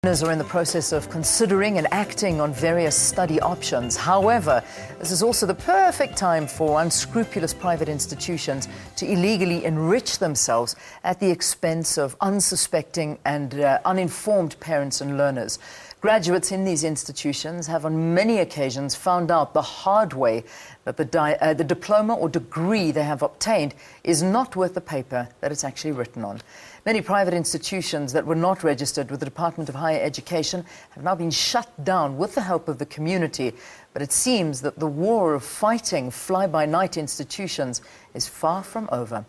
Learners are in the process of considering and acting on various study options. However, this is also the perfect time for unscrupulous private institutions to illegally enrich themselves at the expense of unsuspecting and uninformed parents and learners. Graduates in these institutions have on many occasions found out the hard way that the diploma or degree they have obtained is not worth the paper that it's actually written on. Many private institutions that were not registered with the Department of Higher Education have now been shut down with the help of the community. But it seems that the war of fighting fly-by-night institutions is far from over.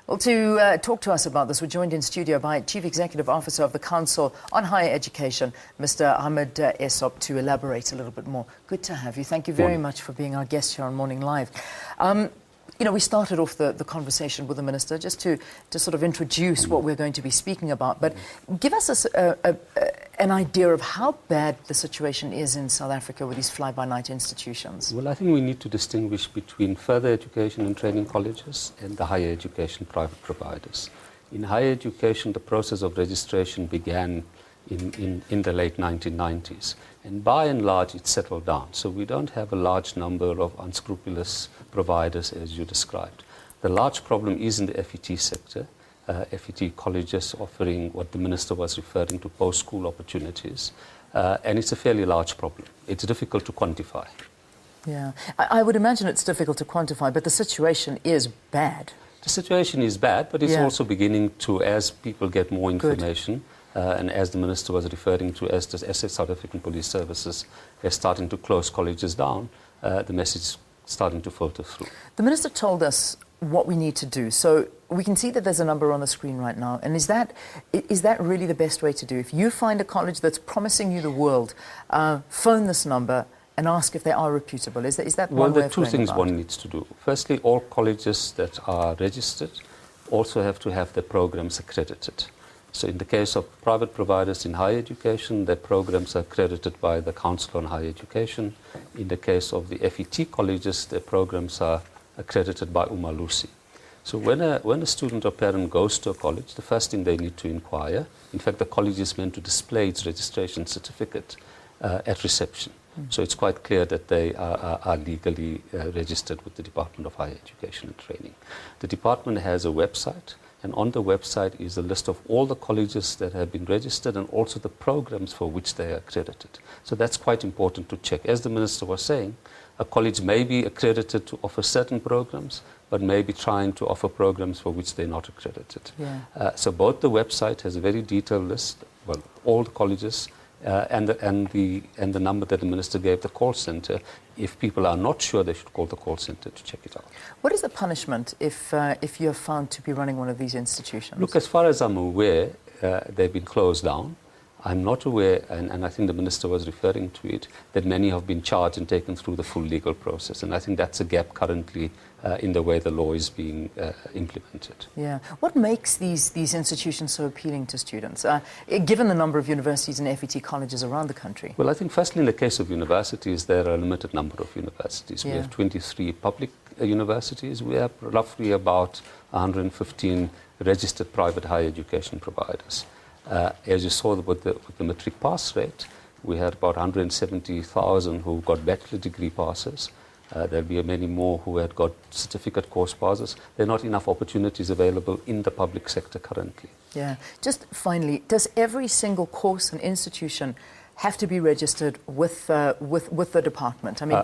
Well, to talk to us about this, we're joined in studio by Chief Executive Officer of the Council on Higher Education, Mr. Ahmed Esop, to elaborate a little bit more. Good to have you. Thank you very much for being our guest here on Morning Live. You know, we started off the conversation with the Minister just to sort of introduce what we're going to be speaking about. But give us an idea of how bad the situation is in South Africa with these fly-by-night institutions. Well, I think we need to distinguish between further education and training colleges and the higher education private providers. In higher education, the process of registration began in the late 1990s. And by and large, it settled down. So we don't have a large number of unscrupulous providers, as you described. The large problem is in the FET sector. FET colleges offering what the Minister was referring to, post-school opportunities. And it's a fairly large problem. It's difficult to quantify. Yeah, I would imagine it's difficult to quantify, but the situation is bad. The situation is bad, but it's also beginning to, as people get more information, and as the Minister was referring to, as the South African Police Services is starting to close colleges down, the message is starting to filter through. The Minister told us what we need to do. So we can see that there's a number on the screen right now. And is that really the best way to do? If you find a college that's promising you the world, phone this number and ask if they are reputable. Is that one way of going about it? Well, there are two things one needs to do. Firstly, all colleges that are registered also have to have their programs accredited. So in the case of private providers in higher education, their programs are accredited by the Council on Higher Education. In the case of the FET colleges, their programs are accredited by Umalusi. So when a student or parent goes to a college, the first thing they need to inquire, in fact, the college is meant to display its registration certificate at reception. So it's quite clear that they are legally registered with the Department of Higher Education and Training. The department has a website, and on the website is a list of all the colleges that have been registered and also the programs for which they are accredited. So that's quite important to check. As the Minister was saying, a college may be accredited to offer certain programs, but may be trying to offer programs for which they're not accredited. Yeah. So both the website has a very detailed list, well, all the colleges, and the number that the Minister gave, the call centre. If people are not sure, they should call the call centre to check it out. What is the punishment if you're found to be running one of these institutions? Look, as far as I'm aware, they've been closed down. I'm not aware, and I think the Minister was referring to it, that many have been charged and taken through the full legal process. And I think that's a gap currently in the way the law is being implemented. Yeah. What makes these institutions so appealing to students, given the number of universities and FET colleges around the country? Well, I think firstly in the case of universities, there are a limited number of universities. We have 23 public universities. We have roughly about 115 registered private higher education providers. As you saw with the matric pass rate, we had about 170,000 who got bachelor degree passes. There'll be many more who had got certificate course passes. There are not enough opportunities available in the public sector currently. Yeah. Just finally, does every single course and institution have to be registered with the department? I mean,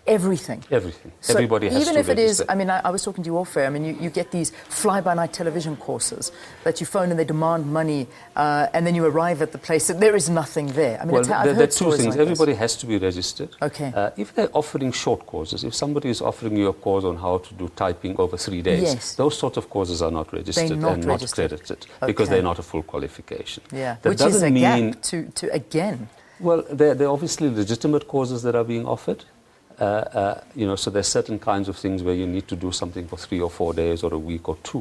everything. Everything. So everybody has to even if it is, register. I mean, I was talking to you off air. I mean, you get these fly-by-night television courses that you phone and they demand money, and then you arrive at the place and there is nothing there. I mean, well, there are two things. Like everybody has to be registered. Okay. If they're offering short courses, if somebody is offering you a course on how to do typing over 3 days, those sorts of courses are not registered and not accredited because they're not a full qualification. Yeah. That Which is a mean, gap to again. Well, there are obviously legitimate courses that are being offered. So there's certain kinds of things where you need to do something for 3 or 4 days or a week or 2,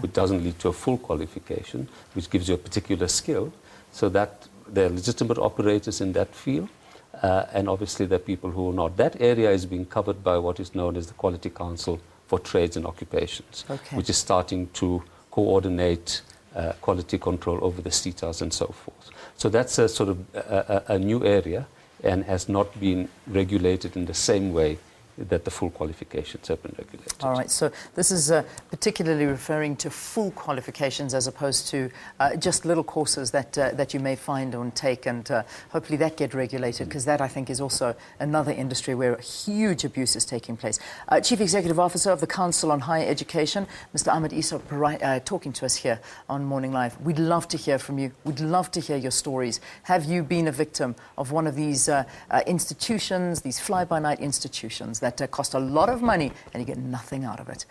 which doesn't lead to a full qualification, which gives you a particular skill, so that there are legitimate operators in that field, and obviously there are people who are not. That area is being covered by what is known as the Quality Council for Trades and Occupations, which is starting to coordinate quality control over the SETAs and so forth. So that's a sort of a new area and has not been regulated in the same way that the full qualifications have been regulated. All right, so this is particularly referring to full qualifications as opposed to just little courses that you may find or take, and hopefully that get regulated, because that, I think, is also another industry where huge abuse is taking place. Chief Executive Officer of the Council on Higher Education, Mr. Ahmed Isa, talking to us here on Morning Live. We'd love to hear from you. We'd love to hear your stories. Have you been a victim of one of these institutions, these fly-by-night institutions that cost a lot of money and you get nothing out of it?